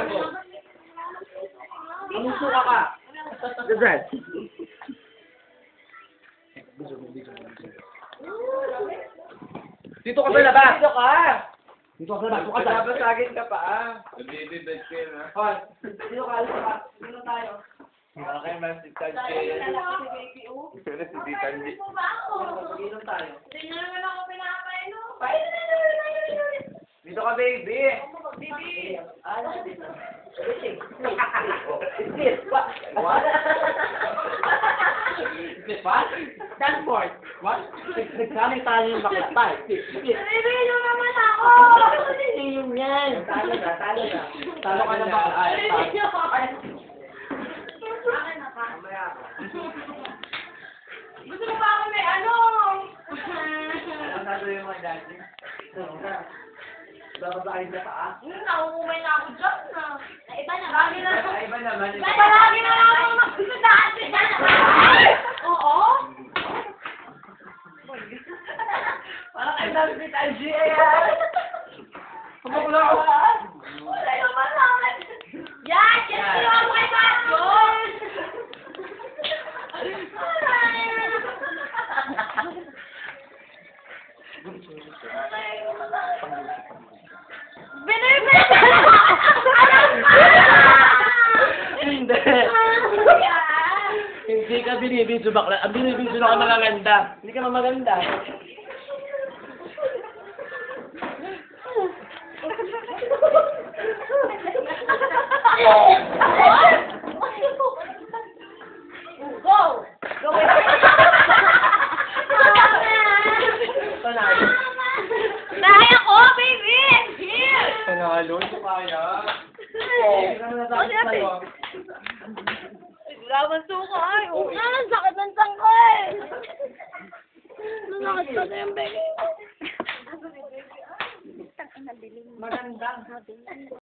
mo. Anong suka ka? Dad. Dito ka sa labas. Dito ka. Dito ka sa labas. Dito ka sa labas. Babasagin ka pa ah. Nabibibad kayo na. Hoy. Dito ka, dito ka. Dito tayo. Okay, man, si Tanji. Si Tanji. Dito tayo. Tingnan naman ako pinapainom. Dito ka, baby. Bibi. Ano dito? Split. What? What? Split what? Stanford. What? Nagsaling tayo yung bakla pa. Split. Bibi naman ako. Yung yan. Talo na, talo na. Talo ka na bakla. Ay, Bibi ako. ay. Akin na ka. Mamaya ka. Gusto mo ba ako may ano? Ano gagawin mo, Daddy? Babasahin ka pa ah? Naumumay na ako dyan na. Iba na. Lagi na. Ay, iba naman. Palagi na lang ako mag-gusto dati. Oo? Parang kayo sabi si Tanji eh. Kumakula ako. Wala naman naman. Yan! Yan sila ang may bagol! Binibenta! Alam ka! Hindi. Hindi ka binibidyo bakla. Ang binibidyo na ka magaganda. Hindi ka maganda. Go! Go! Panalo. Naya ko, baby! Here! Panalo. Ito kaya. Hindi ka na nasabi sa'yo. Laban suka ay. Oo nga, ang sakit ng tiyan ko eh. Nasakit pa na yung baby. Maganda.